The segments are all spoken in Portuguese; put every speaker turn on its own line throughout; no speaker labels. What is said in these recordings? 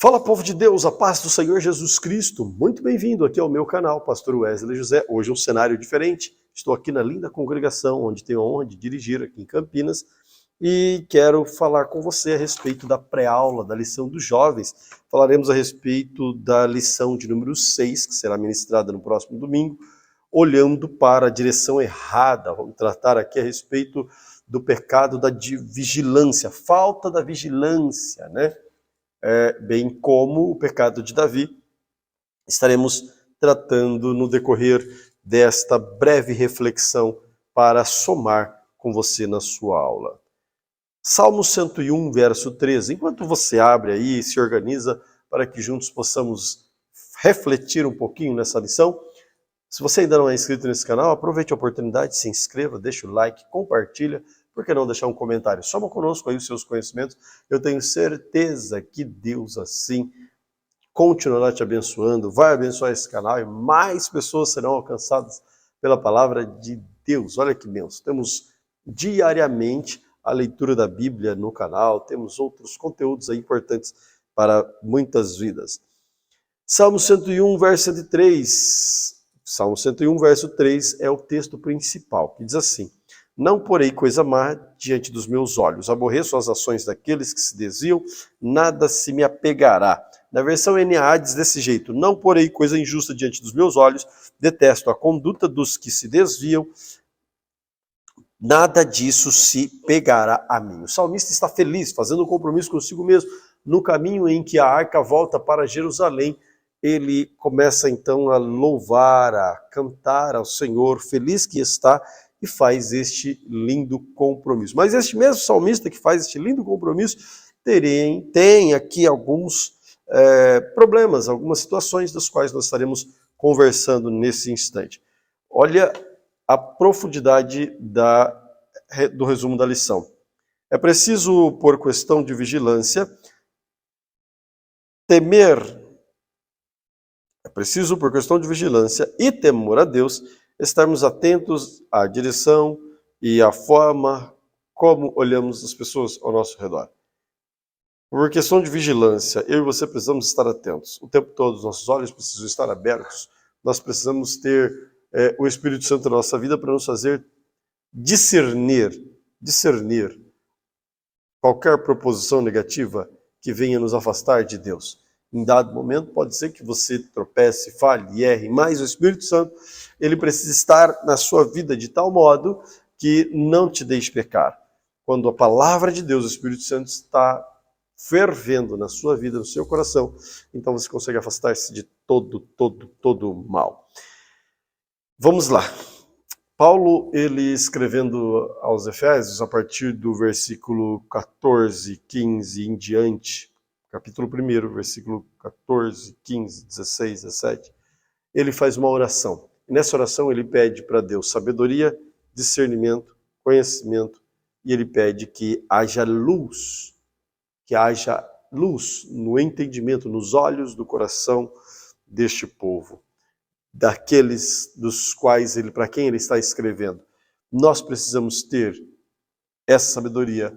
Fala, povo de Deus, a paz do Senhor Jesus Cristo. Muito bem-vindo aqui ao meu canal, Pastor Wesley José. Hoje é um cenário diferente. Estou aqui na linda congregação, onde tenho a honra de dirigir aqui em Campinas, e quero falar com você a respeito da pré-aula, da lição dos jovens. Falaremos a respeito da lição de número 6, que será ministrada no próximo domingo, olhando para a direção errada. Vamos tratar aqui a respeito do pecado da vigilância, falta da vigilância, né? Bem como o pecado de Davi, estaremos tratando no decorrer desta breve reflexão para somar com você na sua aula. Salmo 101, verso 13. Enquanto você abre aí e se organiza para que juntos possamos refletir um pouquinho nessa lição, se você ainda não é inscrito nesse canal, aproveite a oportunidade, se inscreva, deixa o like, compartilha. Por que não deixar um comentário? Soma conosco aí os seus conhecimentos. Eu tenho certeza que Deus, assim, continuará te abençoando, vai abençoar esse canal e mais pessoas serão alcançadas pela palavra de Deus. Olha que bênção. Temos diariamente a leitura da Bíblia no canal, temos outros conteúdos aí importantes para muitas vidas. Salmo 101, verso 3. Salmo 101, verso 3 é o texto principal, que diz assim: Não porei coisa má diante dos meus olhos, aborreço as ações daqueles que se desviam, nada se me apegará. Na versão NAA diz desse jeito: Não porei coisa injusta diante dos meus olhos, detesto a conduta dos que se desviam, nada disso se pegará a mim. O salmista está feliz, fazendo um compromisso consigo mesmo. No caminho em que a arca volta para Jerusalém, ele começa então a louvar, a cantar ao Senhor, feliz que está, e faz este lindo compromisso. Mas este mesmo salmista que faz este lindo compromisso tem aqui alguns problemas, algumas situações das quais nós estaremos conversando nesse instante. Olha a profundidade do resumo da lição. É preciso, por questão de vigilância, por questão de vigilância e temor a Deus, estarmos atentos à direção e à forma como olhamos as pessoas ao nosso redor. Por questão de vigilância, eu e você precisamos estar atentos. O tempo todo, os nossos olhos precisam estar abertos. Nós precisamos ter o Espírito Santo na nossa vida para nos fazer discernir qualquer proposição negativa que venha nos afastar de Deus. Em dado momento, pode ser que você tropece, falhe e erre, mas o Espírito Santo, ele precisa estar na sua vida de tal modo que não te deixe pecar. Quando a palavra de Deus, o Espírito Santo, está fervendo na sua vida, no seu coração, então você consegue afastar-se de todo o mal. Vamos lá. Paulo, ele escrevendo aos Efésios, a partir do versículo 14, 15 em diante, capítulo 1, versículo 14, 15, 16, 17, ele faz uma oração. E nessa oração ele pede para Deus sabedoria, discernimento, conhecimento, e ele pede que haja luz no entendimento, nos olhos do coração deste povo, daqueles dos quais para quem ele está escrevendo. Nós precisamos ter essa sabedoria,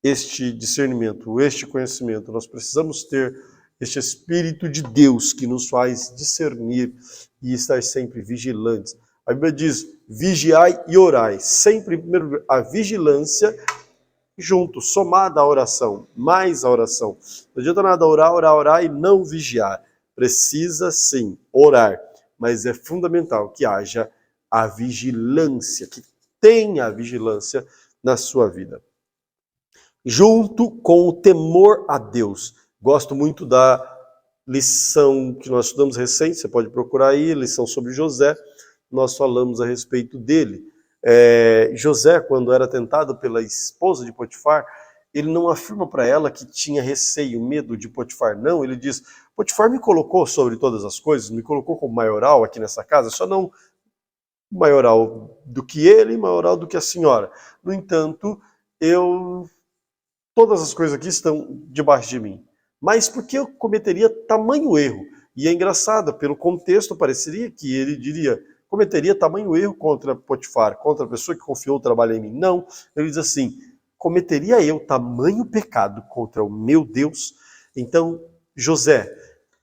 este discernimento, este conhecimento. Nós precisamos ter este Espírito de Deus que nos faz discernir e estar sempre vigilantes. A Bíblia diz: vigiai e orai. Sempre, primeiro, a vigilância junto, somada à oração, mais a oração. Não adianta nada orar e não vigiar. Precisa sim orar, mas é fundamental que haja a vigilância, que tenha a vigilância na sua vida. Junto com o temor a Deus. Gosto muito da lição que nós estudamos recente, você pode procurar aí, lição sobre José, nós falamos a respeito dele. José, quando era tentado pela esposa de Potifar, ele não afirma para ela que tinha receio, medo de Potifar, não, ele diz: Potifar me colocou sobre todas as coisas, me colocou como maioral aqui nessa casa, só não maioral do que ele, maioral do que a senhora. No entanto, todas as coisas aqui estão debaixo de mim. Mas por que eu cometeria tamanho erro? E é engraçado, pelo contexto, pareceria que ele diria: cometeria tamanho erro contra Potifar, contra a pessoa que confiou o trabalho em mim. Não, ele diz assim: cometeria eu tamanho pecado contra o meu Deus? Então, José,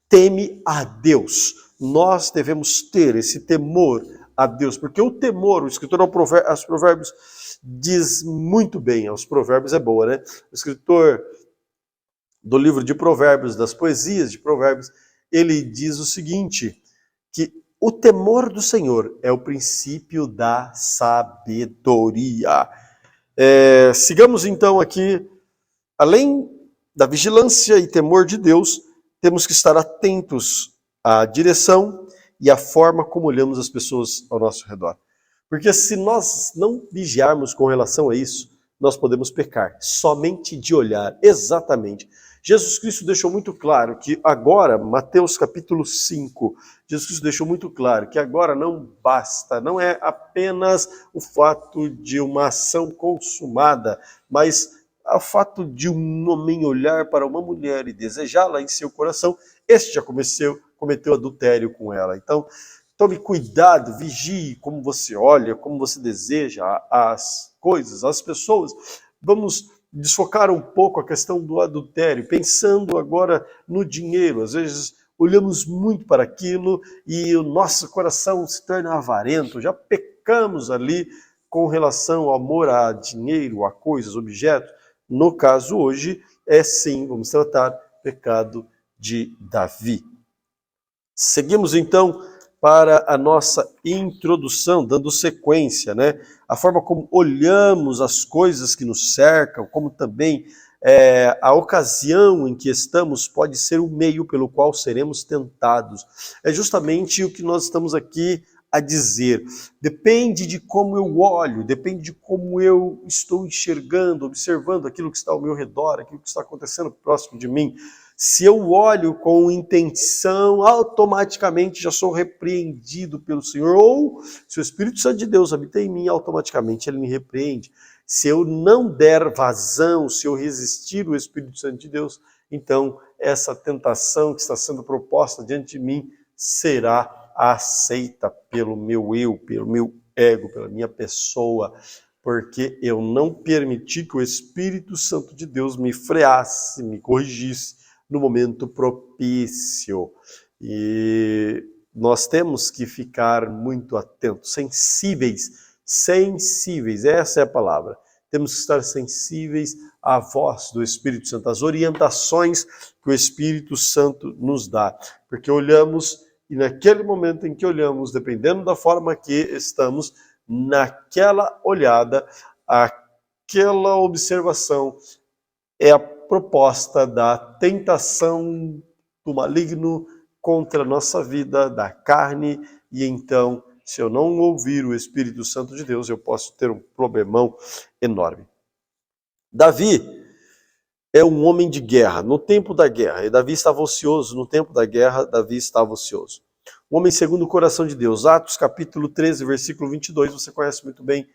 teme a Deus. Nós devemos ter esse temor a Deus, porque o temor, o escritor aos Provérbios diz muito bem, aos Provérbios é boa, né? O escritor do livro de Provérbios, das poesias de Provérbios, ele diz o seguinte, que o temor do Senhor é o princípio da sabedoria. Sigamos então aqui, além da vigilância e temor de Deus, temos que estar atentos à direção e à forma como olhamos as pessoas ao nosso redor. Porque se nós não vigiarmos com relação a isso, nós podemos pecar, somente de olhar, exatamente. Jesus Cristo deixou muito claro que agora, Mateus capítulo 5, Jesus Cristo deixou muito claro que agora não basta, não é apenas o fato de uma ação consumada, mas o fato de um homem olhar para uma mulher e desejá-la em seu coração, este já cometeu adultério com ela. Então, tome cuidado, vigie como você olha, como você deseja as coisas, as pessoas. Vamos desfocar um pouco a questão do adultério, pensando agora no dinheiro. Às vezes olhamos muito para aquilo e o nosso coração se torna avarento, já pecamos ali com relação ao amor a dinheiro, a coisas, objetos. No caso hoje, sim, vamos tratar pecado de Davi. Seguimos então para a nossa introdução, dando sequência, né? A forma como olhamos as coisas que nos cercam, como também a ocasião em que estamos pode ser o meio pelo qual seremos tentados. É justamente o que nós estamos aqui a dizer. Depende de como eu olho, depende de como eu estou enxergando, observando aquilo que está ao meu redor, aquilo que está acontecendo próximo de mim. Se eu olho com intenção, automaticamente já sou repreendido pelo Senhor. Ou, se o Espírito Santo de Deus habita em mim, automaticamente ele me repreende. Se eu não der vazão, se eu resistir o Espírito Santo de Deus, então essa tentação que está sendo proposta diante de mim será aceita pelo meu eu, pelo meu ego, pela minha pessoa, porque eu não permiti que o Espírito Santo de Deus me freasse, me corrigisse no momento propício. E nós temos que ficar muito atentos, sensíveis, essa é a palavra. Temos que estar sensíveis à voz do Espírito Santo, às orientações que o Espírito Santo nos dá, porque olhamos e naquele momento em que olhamos, dependendo da forma que estamos, naquela olhada, aquela observação é a proposta da tentação do maligno contra a nossa vida, da carne, e então, se eu não ouvir o Espírito Santo de Deus, eu posso ter um problemão enorme. Davi é um homem de guerra, no tempo da guerra, e Davi estava ocioso, no tempo da guerra, Davi estava ocioso. Um homem segundo o coração de Deus, Atos capítulo 13, versículo 22, você conhece muito bem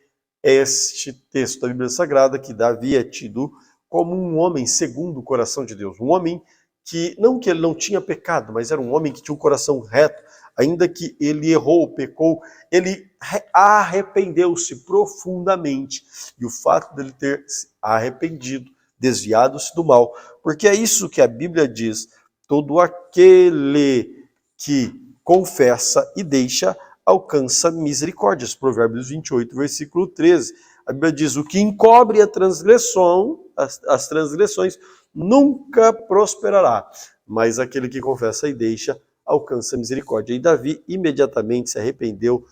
este texto da Bíblia Sagrada, que Davi é tido como um homem segundo o coração de Deus, um homem que ele não tinha pecado, mas era um homem que tinha um coração reto, ainda que ele errou, pecou, ele arrependeu-se profundamente, e o fato dele ter se arrependido, desviado-se do mal, porque é isso que a Bíblia diz, todo aquele que confessa e deixa, alcança misericórdias. Provérbios 28, versículo 13. A Bíblia diz, o que encobre a transgressão, as transgressões, nunca prosperará, mas aquele que confessa e deixa, alcança misericórdia. E Davi imediatamente se arrependeu,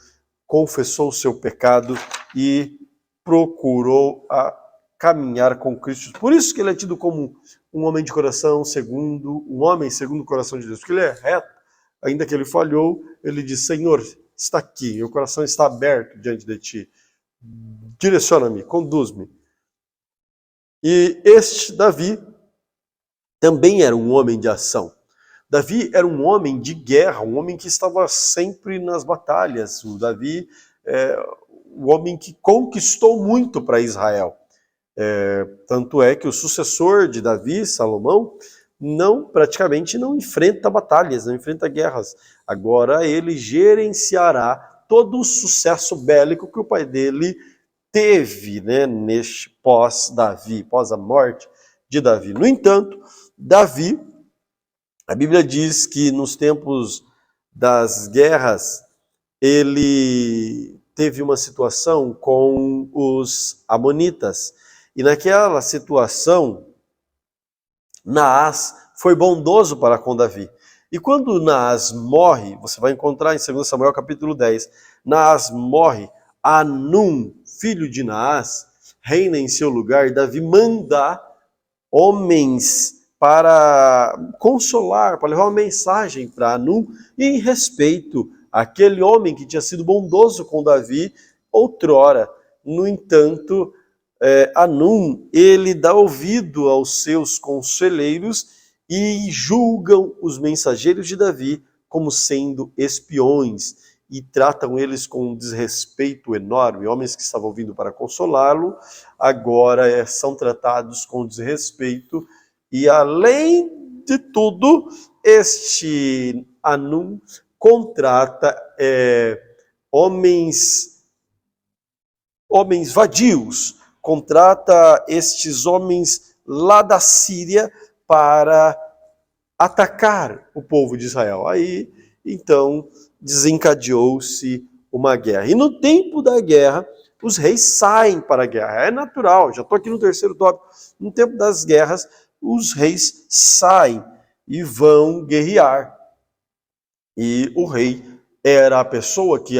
confessou o seu pecado e procurou caminhar com Cristo. Por isso que ele é tido como um homem de coração segundo, um homem segundo o coração de Deus, porque ele é reto, ainda que ele falhou, ele diz, Senhor, está aqui, meu coração está aberto diante de ti, direciona-me, conduz-me. E este Davi também era um homem de ação. Davi era um homem de guerra, um homem que estava sempre nas batalhas. O Davi é o homem que conquistou muito para Israel. Tanto é que o sucessor de Davi, Salomão, praticamente não enfrenta batalhas, não enfrenta guerras. Agora ele gerenciará todo o sucesso bélico que o pai dele teve, né, neste pós a morte de Davi. No entanto, Davi A Bíblia diz que nos tempos das guerras, ele teve uma situação com os amonitas. E naquela situação, Naás foi bondoso para com Davi. E quando Naás morre, você vai encontrar em 2 Samuel capítulo 10, Naás morre, Anum, filho de Naás, reina em seu lugar, e Davi manda homens para consolar, para levar uma mensagem para Anum, e em respeito àquele homem que tinha sido bondoso com Davi outrora. No entanto, Anum, ele dá ouvido aos seus conselheiros e julgam os mensageiros de Davi como sendo espiões e tratam eles com um desrespeito enorme. Homens que estavam vindo para consolá-lo, agora são tratados com desrespeito e, além de tudo, este Anum contrata homens vadios, contrata estes homens lá da Síria para atacar o povo de Israel. Aí, então, desencadeou-se uma guerra. E no tempo da guerra, os reis saem para a guerra. É natural, já estou aqui no terceiro tópico. No tempo das guerras, os reis saem e vão guerrear. E o rei era a pessoa que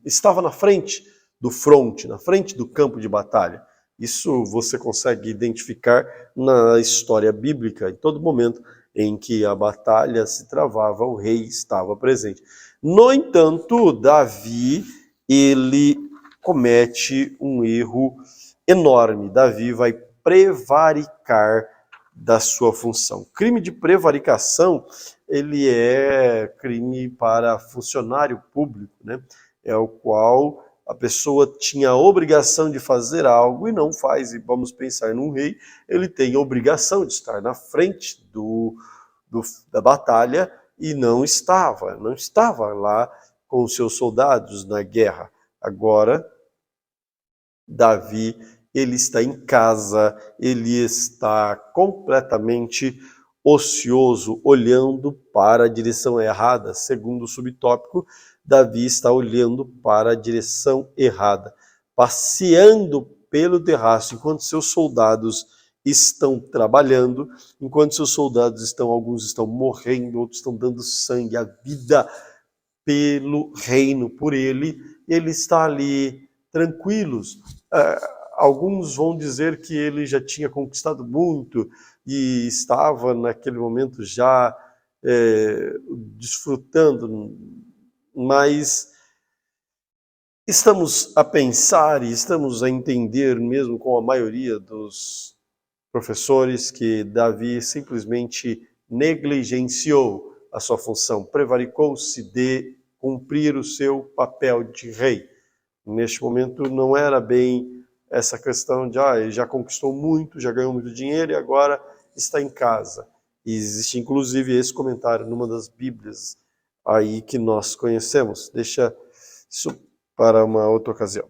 estava na frente do fronte, na frente do campo de batalha. Isso você consegue identificar na história bíblica, em todo momento em que a batalha se travava, o rei estava presente. No entanto, Davi, ele comete um erro enorme. Davi vai prevaricar da sua função. Crime de prevaricação, ele é crime para funcionário público, né? É o qual a pessoa tinha a obrigação de fazer algo e não faz. E vamos pensar num rei, ele tem a obrigação de estar na frente da batalha e não estava lá com os seus soldados na guerra. Agora, Davi, ele está em casa, ele está completamente ocioso, olhando para a direção errada. Segundo o subtópico, Davi está olhando para a direção errada, passeando pelo terraço, enquanto seus soldados estão trabalhando, enquanto seus soldados alguns estão morrendo, outros estão dando sangue, a vida pelo reino, por ele está ali tranquilos. Alguns vão dizer que ele já tinha conquistado muito e estava naquele momento já desfrutando, mas estamos a pensar e estamos a entender, mesmo com a maioria dos professores, que Davi simplesmente negligenciou a sua função, prevaricou-se de cumprir o seu papel de rei. Neste momento não era bem essa questão de ele já conquistou muito, já ganhou muito dinheiro e agora está em casa. E existe inclusive esse comentário numa das Bíblias aí que nós conhecemos. Deixa isso para uma outra ocasião.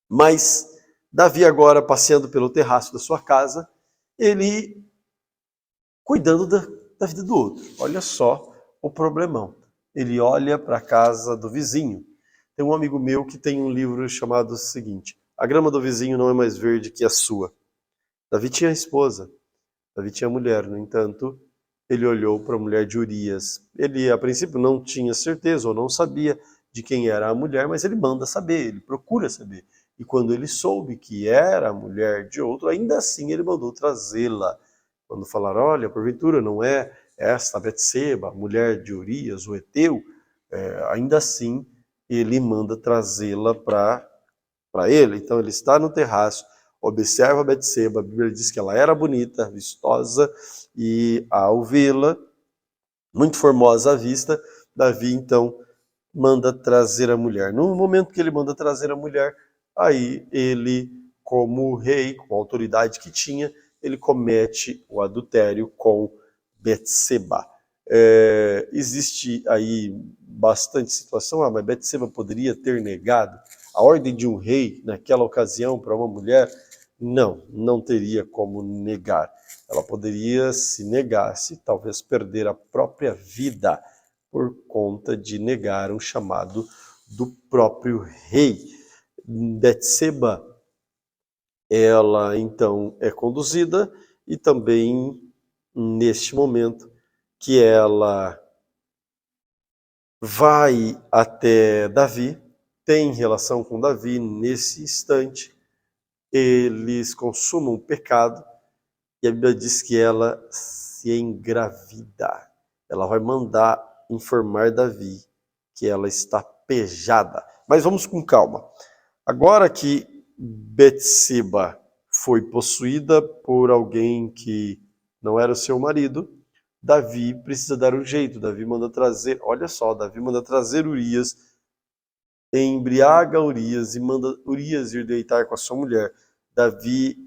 Mas Davi agora passeando pelo terraço da sua casa, ele cuidando da vida do outro. Olha só o problemão. Ele olha para a casa do vizinho. Tem um amigo meu que tem um livro chamado o seguinte: A grama do vizinho não é mais verde que a sua. Davi tinha esposa, Davi tinha mulher, no entanto, ele olhou para a mulher de Urias. Ele, a princípio, não tinha certeza ou não sabia de quem era a mulher, mas ele manda saber, ele procura saber. E quando ele soube que era a mulher de outro, ainda assim ele mandou trazê-la. Quando falaram, olha, porventura não é esta Betseba, mulher de Urias, o Eteu, ainda assim ele manda trazê-la para ele. Então ele está no terraço, observa a Betseba, a Bíblia diz que ela era bonita, vistosa, e ao vê-la, muito formosa à vista, Davi então manda trazer a mulher. No momento que ele manda trazer a mulher, aí ele, como rei, com a autoridade que tinha, ele comete o adultério com Betseba. Existe aí bastante situação, mas Betseba poderia ter negado a ordem de um rei naquela ocasião para uma mulher. Não, não teria como negar. Ela poderia, se negasse, talvez perder a própria vida por conta de negar um chamado do próprio rei. Betseba, ela então é conduzida e também neste momento que ela vai até Davi, tem relação com Davi nesse instante, eles consumam o pecado e a Bíblia diz que ela se engravida. Ela vai mandar informar Davi que ela está pejada. Mas vamos com calma. Agora que Betseba foi possuída por alguém que não era o seu marido, Davi precisa dar um jeito. Davi manda trazer, olha só, Davi manda trazer Urias, embriaga Urias e manda Urias ir deitar com a sua mulher. Davi,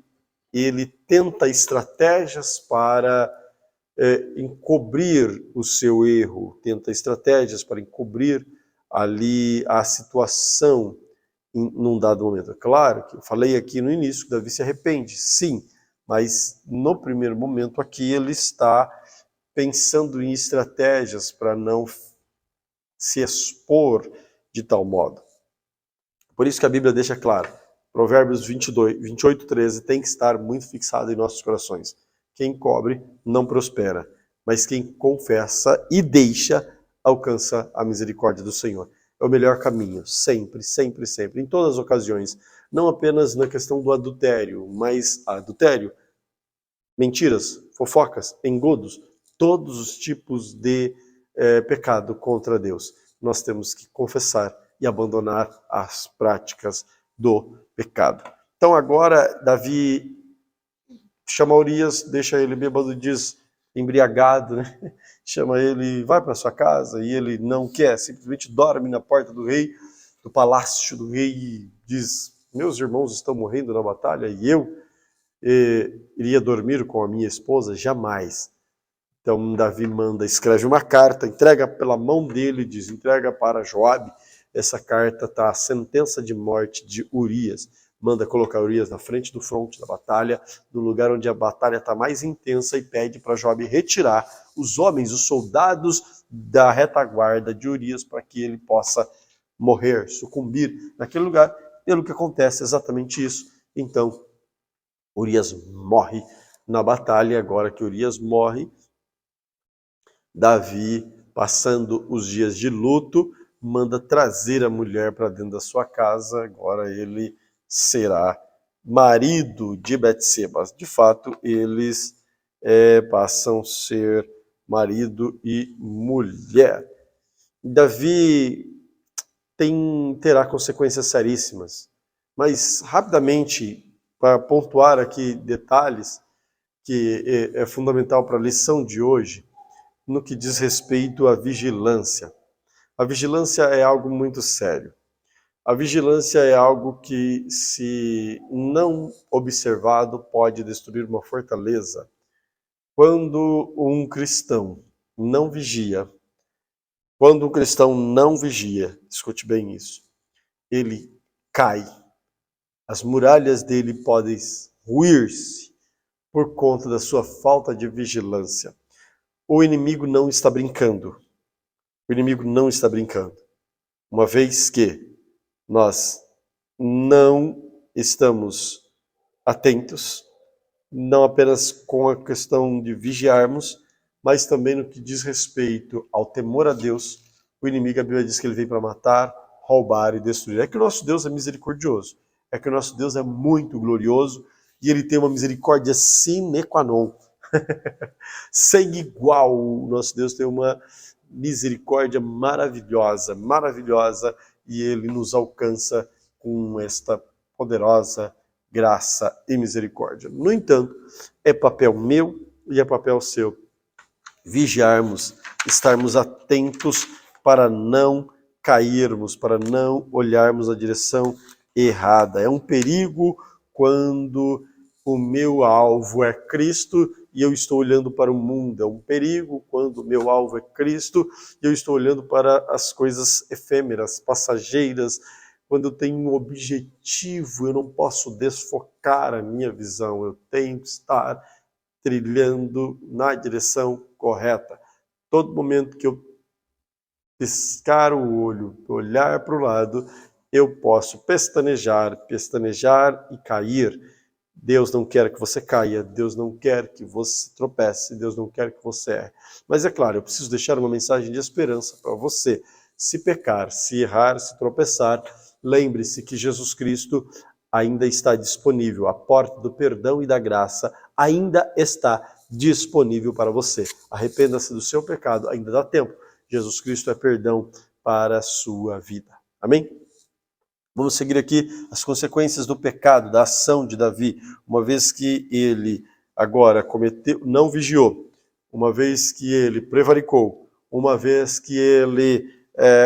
ele tenta estratégias para encobrir o seu erro, tenta estratégias para encobrir ali a situação num dado momento. É claro que eu falei aqui no início que Davi se arrepende, sim, mas no primeiro momento aqui ele está pensando em estratégias para não se expor de tal modo. Por isso que a Bíblia deixa claro, Provérbios 28, 13, tem que estar muito fixado em nossos corações. Quem cobre não prospera, mas quem confessa e deixa alcança a misericórdia do Senhor. É o melhor caminho, sempre, sempre, sempre, em todas as ocasiões. Não apenas na questão do adultério, mas adultério, mentiras, fofocas, engodos, todos os tipos de pecado contra Deus. Nós temos que confessar e abandonar as práticas do pecado. Então agora Davi chama Urias, deixa ele bêbado, diz embriagado, né? Chama ele, vai para sua casa, e ele não quer, simplesmente dorme na porta do rei, do palácio do rei, e diz, meus irmãos estão morrendo na batalha, e eu iria dormir com a minha esposa? Jamais. Então Davi manda, escreve uma carta, entrega pela mão dele, diz, entrega para Joabe, essa carta está a sentença de morte de Urias. Manda colocar Urias na frente do fronte da batalha, no lugar onde a batalha está mais intensa, e pede para Joabe retirar os homens, os soldados da retaguarda de Urias, para que ele possa morrer, sucumbir naquele lugar. Pelo que acontece exatamente isso. Então Urias morre na batalha. Agora que Urias morre, Davi, passando os dias de luto, manda trazer a mulher para dentro da sua casa. Agora ele será marido de Betseba. De fato, eles passam a ser marido e mulher. Davi terá consequências seríssimas. Mas, rapidamente, para pontuar aqui detalhes que é fundamental para a lição de hoje, no que diz respeito à vigilância. A vigilância é algo muito sério. A vigilância é algo que, se não observado, pode destruir uma fortaleza. Quando um cristão não vigia, escute bem isso, ele cai. As muralhas dele podem ruir-se por conta da sua falta de vigilância. O inimigo não está brincando. O inimigo não está brincando. Uma vez que nós não estamos atentos, não apenas com a questão de vigiarmos, mas também no que diz respeito ao temor a Deus, o inimigo, a Bíblia diz que ele vem para matar, roubar e destruir. É que o nosso Deus é misericordioso, é que o nosso Deus é muito glorioso e ele tem uma misericórdia sine qua non. Sem igual, o nosso Deus tem uma misericórdia maravilhosa, maravilhosa, e ele nos alcança com esta poderosa graça e misericórdia. No entanto, é papel meu e é papel seu vigiarmos, estarmos atentos para não cairmos, para não olharmos a direção errada. É um perigo quando o meu alvo é Cristo e eu estou olhando para o mundo. É um perigo quando o meu alvo é Cristo e eu estou olhando para as coisas efêmeras, passageiras, quando eu tenho um objetivo, eu não posso desfocar a minha visão, eu tenho que estar trilhando na direção correta. Todo momento que eu piscar o olho, olhar para o lado, eu posso pestanejar e cair. Deus não quer que você caia, Deus não quer que você tropece, Deus não quer que você erre. Mas é claro, eu preciso deixar uma mensagem de esperança para você. Se pecar, se errar, se tropeçar, lembre-se que Jesus Cristo ainda está disponível. A porta do perdão e da graça ainda está disponível para você. Arrependa-se do seu pecado, ainda dá tempo. Jesus Cristo é perdão para a sua vida. Amém? Vamos seguir aqui as consequências do pecado, da ação de Davi, uma vez que ele agora cometeu, não vigiou, uma vez que ele prevaricou, uma vez que ele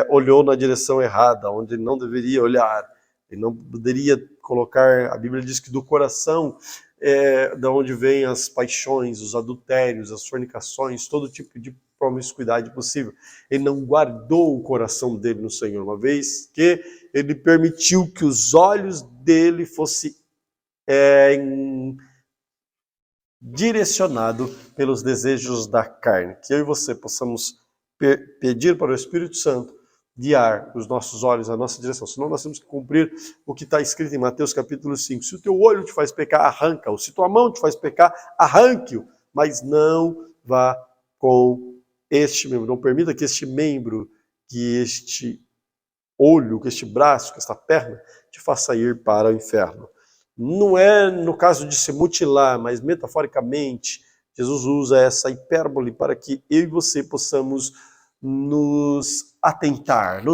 olhou na direção errada, onde ele não deveria olhar, ele não poderia colocar, a Bíblia diz que do coração da onde vêm as paixões, os adultérios, as fornicações, todo tipo de promiscuidade possível. Ele não guardou o coração dele no Senhor, uma vez que ele permitiu que os olhos dele fossem direcionados pelos desejos da carne. Que eu e você possamos pedir para o Espírito Santo guiar os nossos olhos, a nossa direção. Senão nós temos que cumprir o que está escrito em Mateus capítulo 5. Se o teu olho te faz pecar, arranca-o. Se tua mão te faz pecar, arranque-o. Mas não vá com este membro. Não permita que este membro, que este olho, que este braço, que esta perna, te faça ir para o inferno. Não é no caso de se mutilar, mas metaforicamente, Jesus usa essa hipérbole para que eu e você possamos nos atentar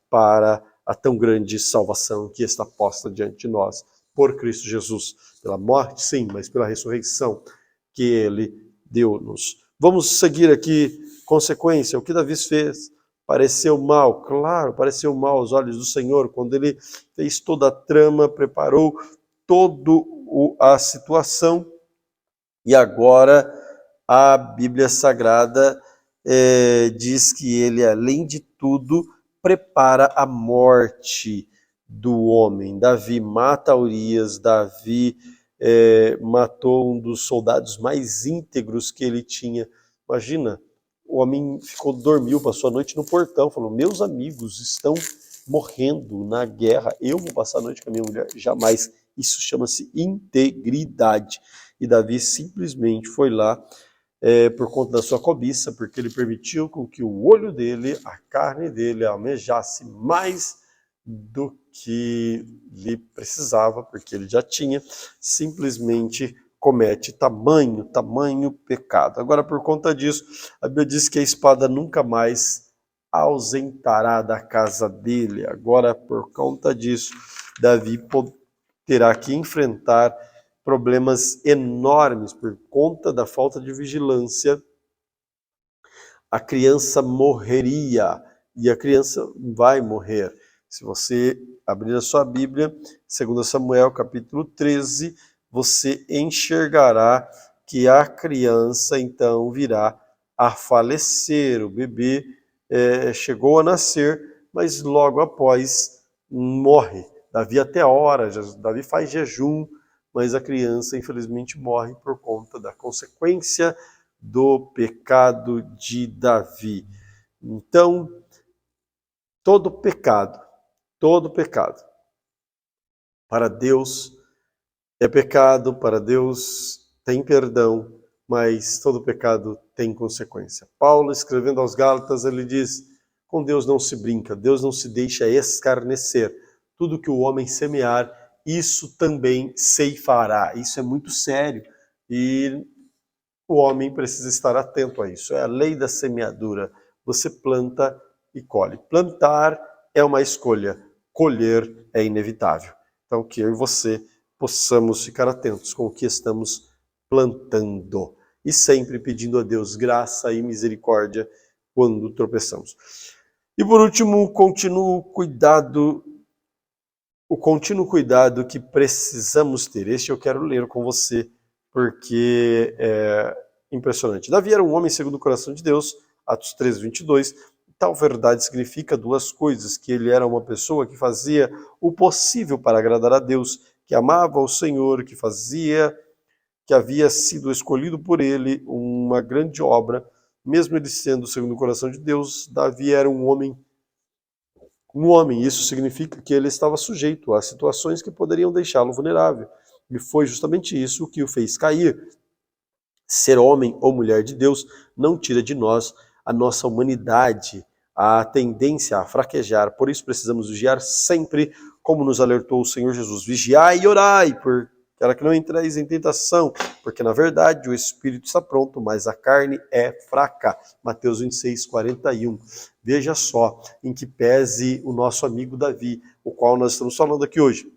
para a tão grande salvação que está posta diante de nós por Cristo Jesus. Pela morte, sim, mas pela ressurreição que Ele deu-nos. Vamos seguir aqui, consequência, o que Davi fez. Pareceu mal, claro, pareceu mal aos olhos do Senhor, quando ele fez toda a trama, preparou toda a situação, e agora a Bíblia Sagrada diz que ele, além de tudo, prepara a morte do homem. Davi mata Urias, Davi matou um dos soldados mais íntegros que ele tinha. Imagina, o homem dormiu, passou a noite no portão, falou, meus amigos estão morrendo na guerra, eu vou passar a noite com a minha mulher? Jamais. Isso chama-se integridade. E Davi simplesmente foi lá por conta da sua cobiça, porque ele permitiu com que o olho dele, a carne dele, almejasse mais do que lhe precisava, porque ele já tinha, simplesmente comete tamanho pecado. Agora, por conta disso, a Bíblia diz que a espada nunca mais ausentará da casa dele. Agora, por conta disso, Davi terá que enfrentar problemas enormes por conta da falta de vigilância. A criança morreria, e a criança vai morrer. Se você abrir a sua Bíblia, 2 Samuel capítulo 13, você enxergará que a criança então virá a falecer. O bebê chegou a nascer, mas logo após morre. Davi até ora, Davi faz jejum, mas a criança infelizmente morre por conta da consequência do pecado de Davi. Então, todo pecado para Deus é pecado, para Deus tem perdão, mas todo pecado tem consequência. Paulo, escrevendo aos Gálatas, ele diz, com Deus não se brinca, Deus não se deixa escarnecer. Tudo que o homem semear, isso também ceifará. Isso é muito sério e o homem precisa estar atento a isso. É a lei da semeadura. Você planta e colhe. Plantar é uma escolha, colher é inevitável. Então, que eu e você possamos ficar atentos com o que estamos plantando e sempre pedindo a Deus graça e misericórdia quando tropeçamos. E por último, o contínuo cuidado que precisamos ter. Este eu quero ler com você, porque é impressionante. Davi era um homem segundo o coração de Deus, Atos 13, 22, Tal verdade significa duas coisas: que ele era uma pessoa que fazia o possível para agradar a Deus, que amava o Senhor, que havia sido escolhido por ele uma grande obra, mesmo ele sendo segundo o coração de Deus. Davi era um homem. Isso significa que ele estava sujeito a situações que poderiam deixá-lo vulnerável. E foi justamente isso que o fez cair. Ser homem ou mulher de Deus não tira de nós a nossa humanidade, a tendência a fraquejar. Por isso precisamos vigiar sempre, como nos alertou o Senhor Jesus. Vigiai e orai, para que não entreis em tentação, porque na verdade o espírito está pronto, mas a carne é fraca. Mateus 26, 41. Veja só em que pese o nosso amigo Davi, o qual nós estamos falando aqui hoje.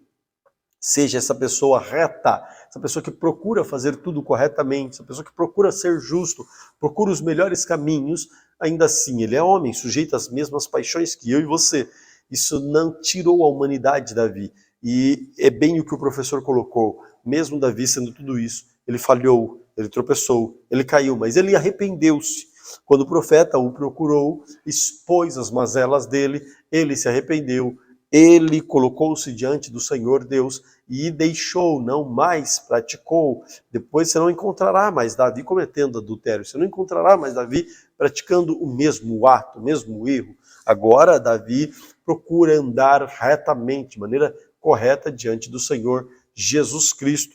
Seja essa pessoa reta, essa pessoa que procura fazer tudo corretamente, essa pessoa que procura ser justo, procura os melhores caminhos, ainda assim ele é homem, sujeito às mesmas paixões que eu e você. Isso não tirou a humanidade de Davi. E é bem o que o professor colocou. Mesmo Davi sendo tudo isso, ele falhou, ele tropeçou, ele caiu, mas ele arrependeu-se. Quando o profeta o procurou, expôs as mazelas dele, ele se arrependeu, ele colocou-se diante do Senhor Deus e deixou, não mais praticou. Depois você não encontrará mais Davi cometendo adultério, você não encontrará mais Davi praticando o mesmo ato, o mesmo erro. Agora Davi procura andar retamente, de maneira correta diante do Senhor Jesus Cristo.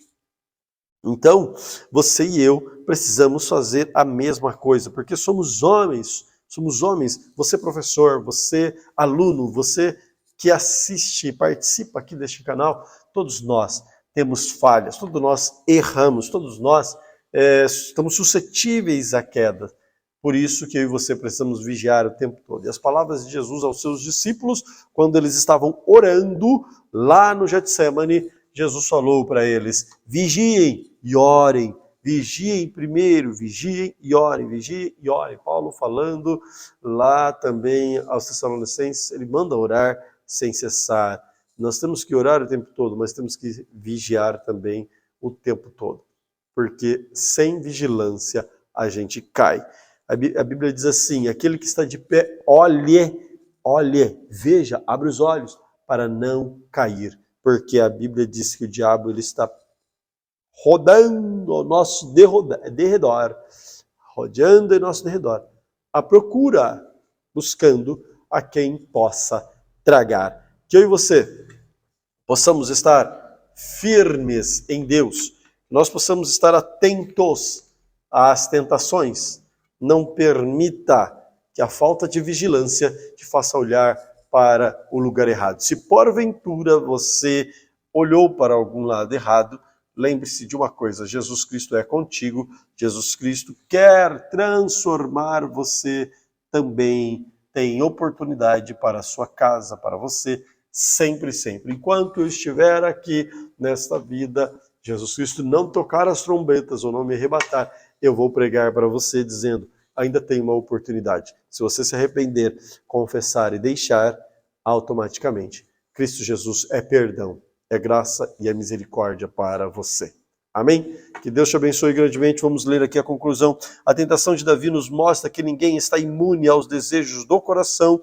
Então, você e eu precisamos fazer a mesma coisa, porque somos homens, você professor, você aluno, você que assiste e participa aqui deste canal, todos nós temos falhas, todos nós erramos, todos nós estamos suscetíveis à queda. Por isso que eu e você precisamos vigiar o tempo todo. E as palavras de Jesus aos seus discípulos, quando eles estavam orando lá no Getsemane, Jesus falou para eles: vigiem e orem. Vigiem primeiro, vigiem e orem, vigiem e orem. Paulo falando lá também aos Tessalonicenses, ele manda orar sem cessar. Nós temos que orar o tempo todo, mas temos que vigiar também o tempo todo. Porque sem vigilância a gente cai. A Bíblia diz assim: aquele que está de pé, olhe, veja, abre os olhos para não cair. Porque a Bíblia diz que o diabo ele está rodando ao nosso derredor, rodeando em nosso derredor, à procura, buscando a quem possa tragar. Que eu e você possamos estar firmes em Deus, nós possamos estar atentos às tentações. Não permita que a falta de vigilância te faça olhar para o lugar errado. Se porventura você olhou para algum lado errado, lembre-se de uma coisa: Jesus Cristo é contigo, Jesus Cristo quer transformar você também, tem oportunidade para a sua casa, para você, sempre, sempre. Enquanto eu estiver aqui nesta vida, Jesus Cristo não tocar as trombetas ou não me arrebatar, eu vou pregar para você dizendo: ainda tem uma oportunidade. Se você se arrepender, confessar e deixar, automaticamente Cristo Jesus é perdão, é graça e é misericórdia para você. Amém? Que Deus te abençoe grandemente. Vamos ler aqui a conclusão. A tentação de Davi nos mostra que ninguém está imune aos desejos do coração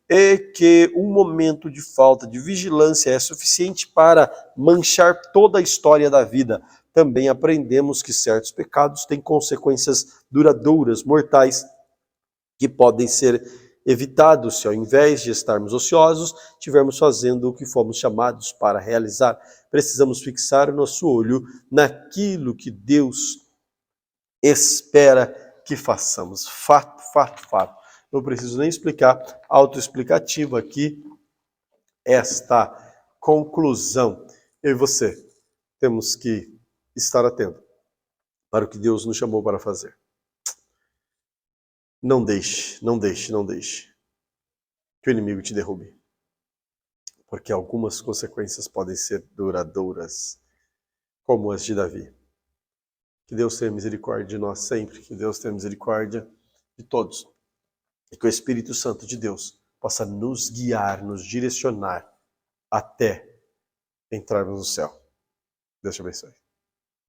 e que um momento de falta de vigilância é suficiente para manchar toda a história da vida. Também aprendemos que certos pecados têm consequências duradouras, mortais, que podem ser evitados se ao invés de estarmos ociosos, estivermos fazendo o que fomos chamados para realizar. Precisamos fixar o nosso olho naquilo que Deus espera que façamos. Fato, fato, fato. Não preciso nem explicar, autoexplicativo aqui, esta conclusão. Eu e você temos que estar atento para o que Deus nos chamou para fazer. Não deixe que o inimigo te derrube. Porque algumas consequências podem ser duradouras, como as de Davi. Que Deus tenha misericórdia de nós sempre, que Deus tenha misericórdia de todos. E que o Espírito Santo de Deus possa nos guiar, nos direcionar até entrarmos no céu. Deus te abençoe.